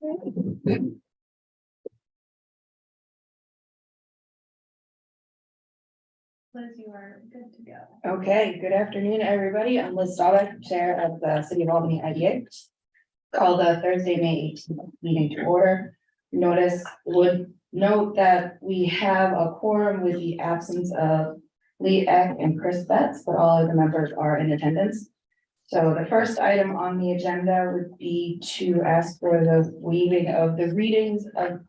Liz, you are good to go. Okay, good afternoon, everybody. I'm Liz Staubach, Chair of the City of Albany IDA. Call the Thursday, May 18th meeting to order. Notice would note that we have a quorum with the absence of Lee Eck and Chris Betts, but all of the members are in attendance. So the first item on the agenda would be to ask for the waiving of the readings of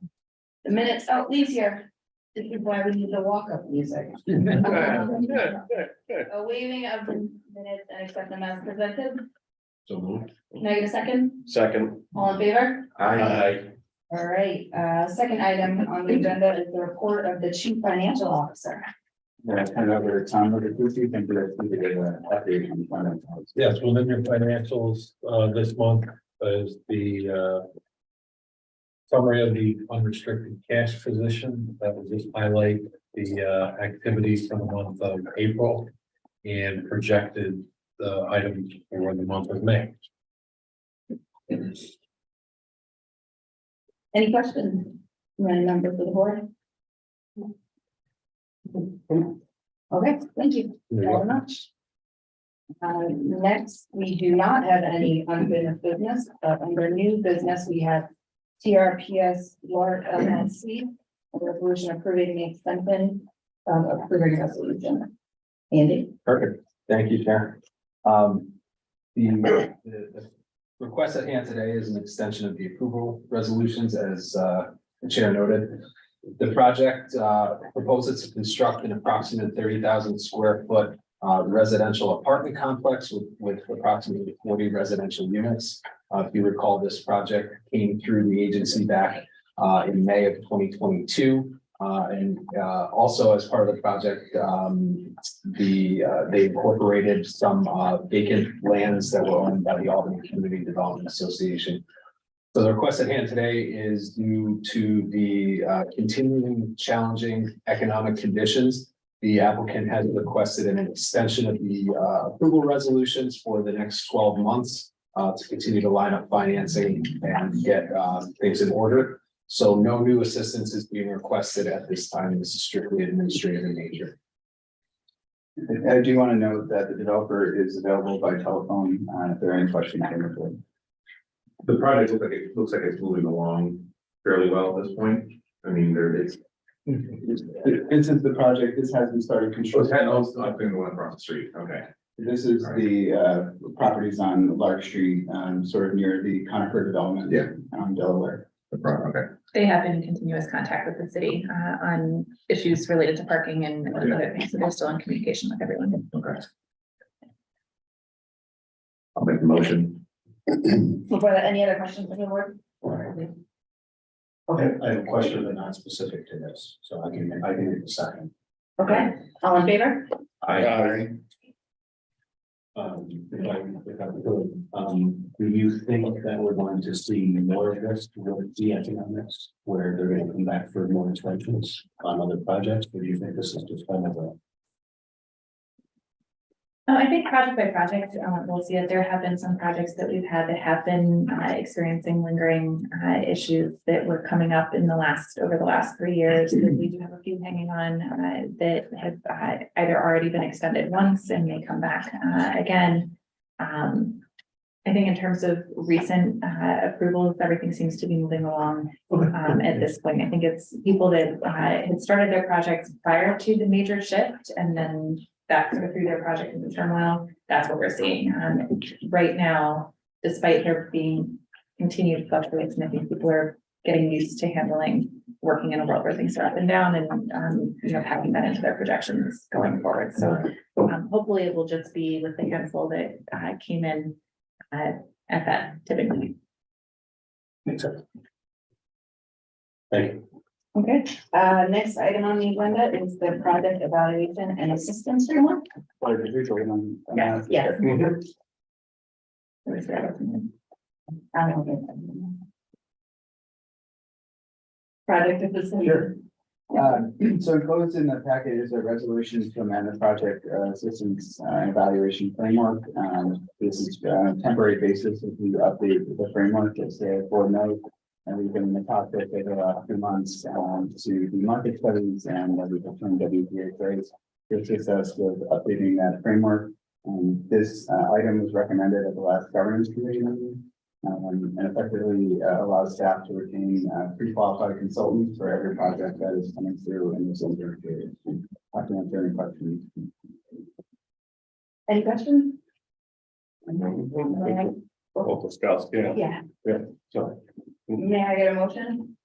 the minutes. Oh, Lee's here. This is why we need the walk-up music. A waiving of the minutes and accept them as presented. So moved. Can I get a second? Second. All in favor? Aye. All right, second item on the agenda is the report of the chief financial officer. Turn over to Tom, who do you think that we did an update on financials? Yes, within your financials, this month is the summary of the unrestricted cash position. That will just highlight the activities for the month of April and projected items for the month of May. Any questions? Any member for the board? Okay, thank you very much. Next, we do not have any unfinished business, but under new business, we have TRPS Lord LLC, a resolution approving the extension of approving resolution. Andy? Perfect. Thank you, Chair. The request at hand today is an extension of the approval resolutions as the Chair noted. The project proposes to construct an approximate 30,000 square foot residential apartment complex with approximately 40 residential units. If you recall, this project came through the agency back in May of 2022. And also as part of the project, they incorporated some vacant lands that were owned by the Albany Community Development Association. So the request at hand today is due to the continuing challenging economic conditions. The applicant has requested an extension of the approval resolutions for the next 12 months to continue to line up financing and get things in order. So no new assistance is being requested at this time. This is strictly administrative in nature. I do want to note that the developer is available by telephone, if there are any questions. The project looks like it's moving along fairly well at this point. I mean, there is. This is the project, this hasn't started construction. I've been going across the street. Okay. This is the properties on Lark Street, sort of near the Conifer development. Yeah. Delaware. Okay. They have been in continuous contact with the city on issues related to parking and other things, so they're still in communication with everyone. Okay. I'll make the motion. Before that, any other questions from the board? Okay, I have a question, but not specific to this, so I can give a second. Okay, all in favor? Aye. If I could, do you think that we're going to see more of this towards the economics, where they're going to come back for more extensions on other projects, or do you think this is just kind of a? I think project by project, we'll see that there have been some projects that we've had that have been experiencing lingering issues that were coming up in over the last 3 years. We do have a few hanging on that have either already been extended once and may come back again. I think in terms of recent approvals, everything seems to be moving along at this point. I think it's people that had started their projects prior to the major shift and then that sort of through their project into turmoil. That's what we're seeing right now, despite there being continued fluctuation. I think people are getting used to working in a world where things are up and down and, packing that into their projections going forward. So hopefully it will just be with the handful that came in at that tipping point. Makes sense. Thank you. Okay, next item on the agenda is the project evaluation and assistance framework. Yes, yes. Project assistance. Sure. So enclosed in the packet is a resolution to amend the project assistance evaluation framework. This is a temporary basis as we update the framework as the board knows. And we've been in the cockpit for the last 2 months, to do market studies and we've obtained WPA grades to assist us with updating that framework. This item was recommended at the last governance committee meeting. And effectively allows staff to retain pre-qualified consultants for every project that is coming through in this interim period. I can answer any questions. Any questions? Local scouts, yeah, Yeah, sorry, may I get a motion?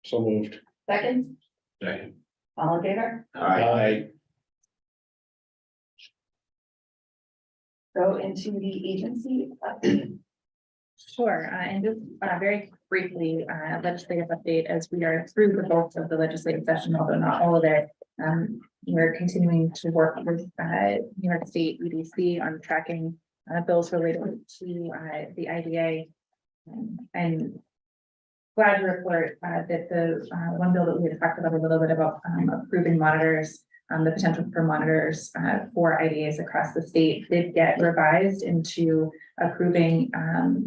so moved. Second, Second. all in favor? Aye. Go into the agency update. Sure, and just very briefly, legislative update as we are through the bulk of the legislative session, although not all of it. We're continuing to work with New York State EDC on tracking bills related to the IDA. And glad to report that the one bill that we had talked about a little bit about approving monitors, the potential for monitors for IDAs across the state did get revised into approving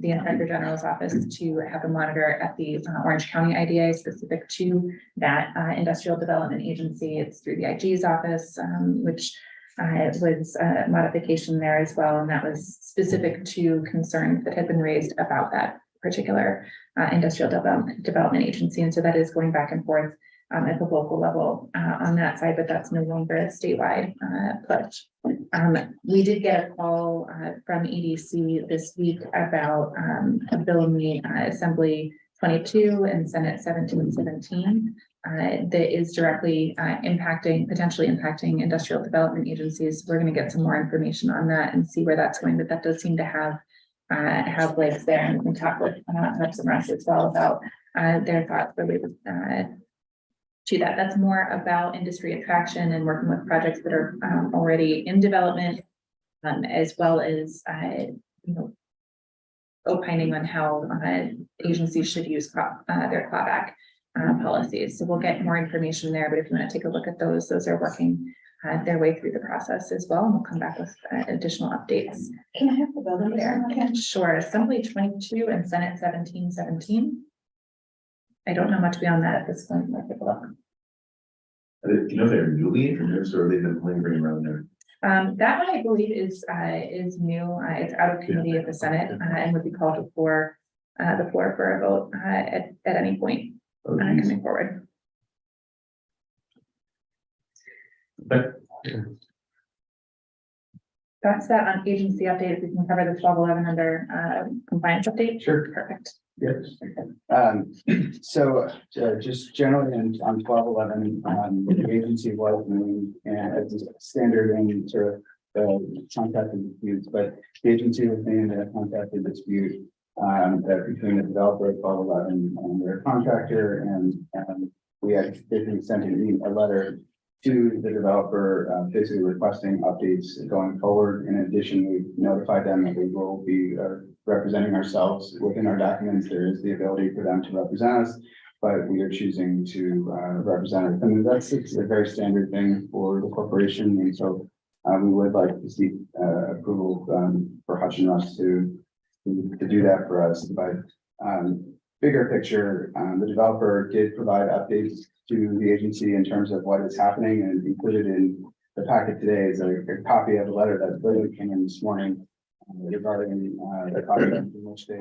the Inspector General's office to have a monitor at the Orange County IDA specific to that industrial development agency. It's through the IG's office, which was a modification there as well. And that was specific to concerns that had been raised about that particular industrial development agency. And so that is going back and forth at the local level on that side, but that's no longer a statewide pledge. We did get a call from EDC this week about a bill in the Assembly 22 and Senate 1717 that is directly potentially impacting industrial development agencies. We're going to get some more information on that and see where that's going, but that does seem to have legs there, and we can talk with Reps and Russ as well about their thoughts related to that. That's more about industry attraction and working with projects that are already in development, as well as opining on how agencies should use their clawback policies. So we'll get more information there, but if you want to take a look at those are working their way through the process as well, and we'll come back with additional updates. Can I have the building There, there? sure. Assembly 22 and Senate 1717. I don't know much beyond that at this point. I'll take a look. Do you know they're newly introduced or they've been lingering around there? That one I believe is new. It's out of committee at the Senate and would be called for the floor for a vote at any point coming forward. That's that on agency update. If we can cover the 1211 under compliance update. Sure. Perfect. Yes. So just generally on 1211, the agency was named as a standard in sort of the contracted disputes, but the agency was named a contracted dispute that between the developer of 1211 and their contractor, and we had basically sent a letter to the developer basically requesting updates going forward. In addition, we notified them that we will be representing ourselves within our documents. There is the ability for them to represent us, but we are choosing to represent us. I mean, it's a very standard thing for the corporation, and so we would like to seek approval for Hutch and Russ to do that for us. But bigger picture, the developer did provide updates to the agency in terms of what is happening, and included in the packet today is a copy of a letter that literally came in this morning regarding the project in which they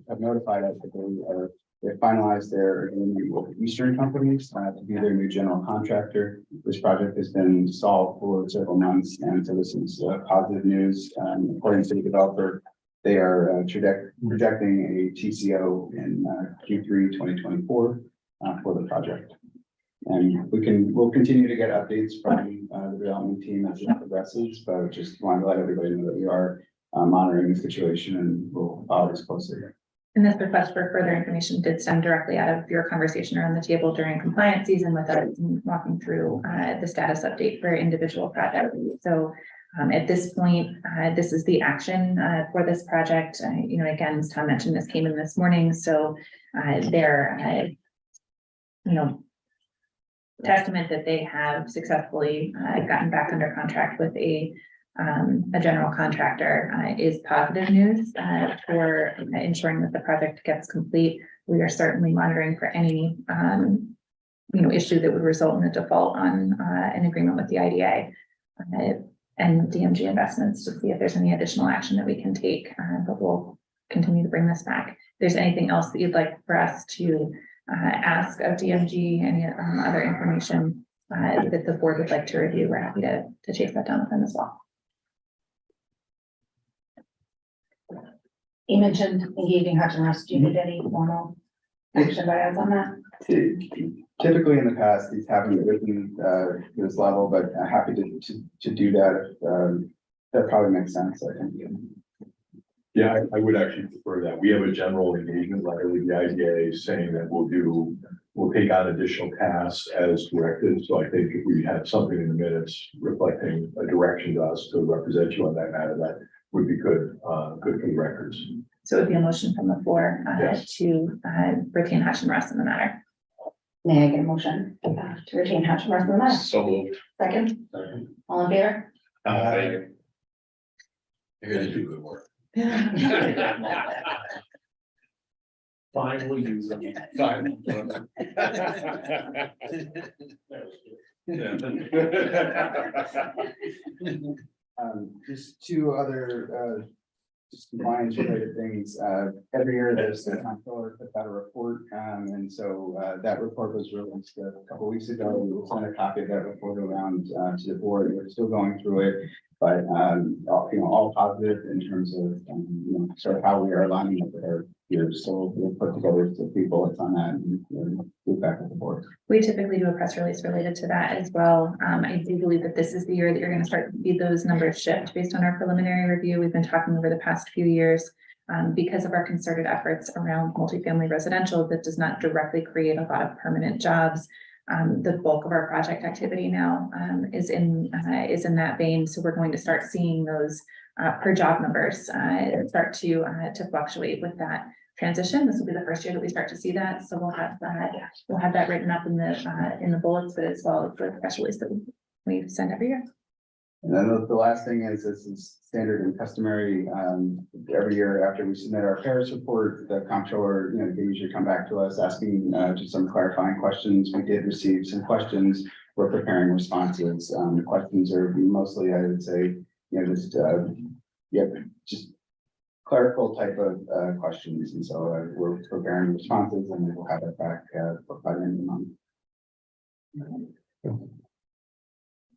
have notified us that they finalized their agreement with Eastern companies to be their new general contractor. This project has been stalled for several months, and so this is positive news. According to the developer, they are projecting a TCO in Q3 2024 for the project. And we'll continue to get updates from the development team as it progresses, but just wanted to let everybody know that we are monitoring the situation and we'll follow this closely. And this request for further information did stem directly out of your conversation around the table during compliance season with us walking through the status update for individual projects. So at this point, this is the action for this project. Again, as Tom mentioned, this came in this morning, so they're testament that they have successfully gotten back under contract with a a general contractor, is positive news, for ensuring that the project gets complete. We are certainly monitoring for any, issue that would result in a default on, an agreement with the IDA. And DMG Investments to see if there's any additional action that we can take, but we'll continue to bring this back. If there's anything else that you'd like for us to ask of DMG, any other information that the board would like to review, we're happy to chase that down with them as well. You mentioned engaging Hutch and Russ. Do you need any formal action by us on that? Typically in the past, these haven't risen to this level, but I'm happy to do that. That probably makes sense, I think. Yeah, I would actually prefer that. We have a general engagement letter with the IDA saying that we'll take on additional tasks as directed. So I think if we had something in the minutes reflecting a direction to us to represent you on that matter, that would be good, good for the records. So it would be a motion from the floor Yes. to retain Hutch and Russ in the matter. May I get a motion to retain Hutch and Russ in the matter? So moved. Second, all in favor? You're gonna do good work. Finally use them. Fine. Just two other, just compliance related things. Every year there's the comptroller puts out a report. And so that report was released a couple weeks ago. We will send a copy of that report around to the board. We're still going through it. But all positive in terms of sort of how we are aligning with our peers. So we'll put together the people that's on that and move back with the board. We typically do a press release related to that as well. I do believe that this is the year that you're going to start to see those numbers shift based on our preliminary review. We've been talking over the past few years because of our concerted efforts around multifamily residential that does not directly create a lot of permanent jobs. The bulk of our project activity now is in that vein. So we're going to start seeing those per job numbers start to fluctuate with that transition. This will be the first year that we start to see that. So we'll have that written up in the bullets, but as well as the press release that we send every year. And then the last thing is, this is standard and customary, every year after we submit our Paris report, the comptroller, they usually come back to us asking, just some clarifying questions. We did receive some questions. We're preparing responses. The questions are mostly, I would say, just clerical type of questions. And so we're preparing responses and we'll have it back by the end of the month.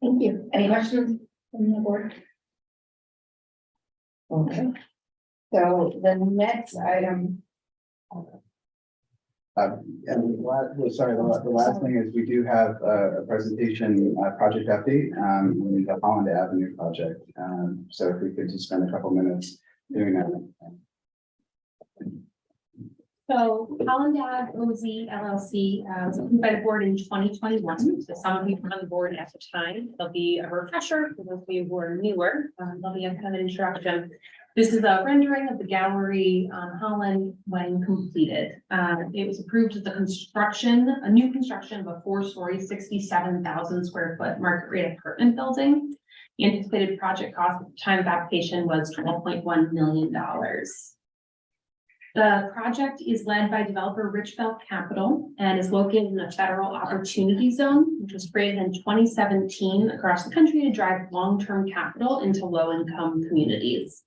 Thank you. Any questions from the board? Okay. So the next item. And the last thing is we do have a presentation, project update, on the Holland Avenue project. So if we could just spend a couple minutes doing that. So Holland Ave OZ LLC was approved by the board in 2021. So some of you were on the board at the time. There'll be a refresher for those of you who are newer. There'll be a kind of an introduction. This is a rendering of the gallery on Holland when completed. It was approved as a new construction of a 4-story, 67,000 square foot market rate apartment building. The anticipated project cost at the time of application was $12.1 million. The project is led by developer Richfield Capital and is located in a federal opportunity zone, which was created in 2017 across the country to drive long-term capital into low-income communities.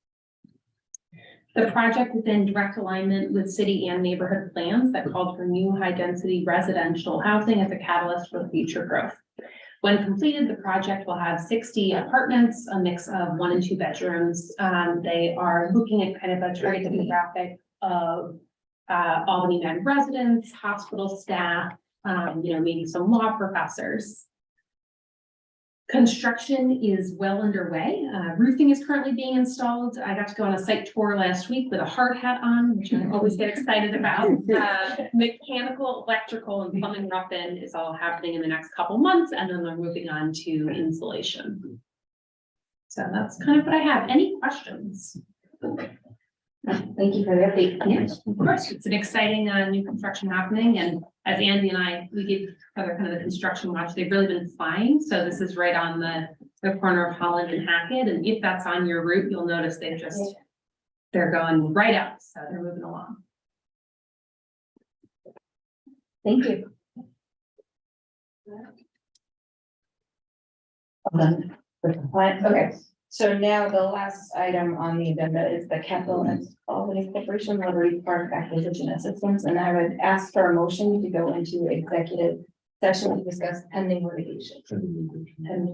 The project is in direct alignment with city and neighborhood plans that called for new high-density residential housing as a catalyst for future growth. When completed, the project will have 60 apartments, a mix of 1 and 2 bedrooms. They are looking at kind of a target demographic of Albany Med residents, hospital staff, maybe some law professors. Construction is well underway. Roofing is currently being installed. I got to go on a site tour last week with a hard hat on, which I always get excited about. Mechanical, electrical, and plumbing rough-in is all happening in the next couple months, and then they're moving on to insulation. So that's kind of what I have. Any questions? Thank you for the update. Yes, of course. It's an exciting new construction happening, and as Andy and we give other kind of the construction watch, they've really been flying. So this is right on the the corner of Holland and Hackett, and if that's on your route, you'll notice they're going right up, so they're moving along. Thank you. Okay, so now the last item on the agenda is the Capital and Albany Corporation Liberty Park Acquisition Assistance, and I would ask for a motion to go into executive session to discuss pending litigation. Pending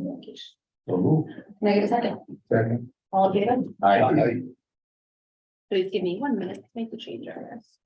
litigation. So move. Can I get a second? Second. All in favor? Aye. Please give me 1 minute to make the change on this.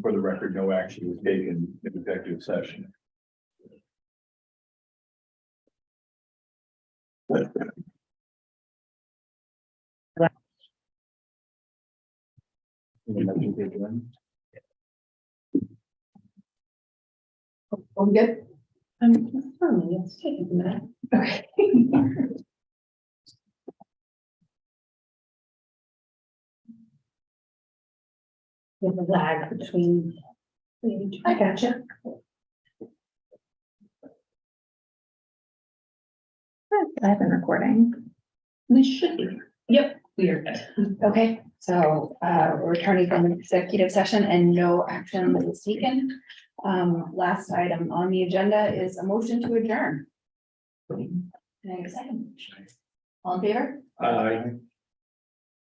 For the record, no action was taken in executive session. I'm good. It's taking a minute. Okay. With the lag between. I gotcha. I've been recording. We should be. Yep, we are good. Okay, so we're returning from executive session and no action was taken. Last item on the agenda is a motion to adjourn. Can I have a second? All in favor?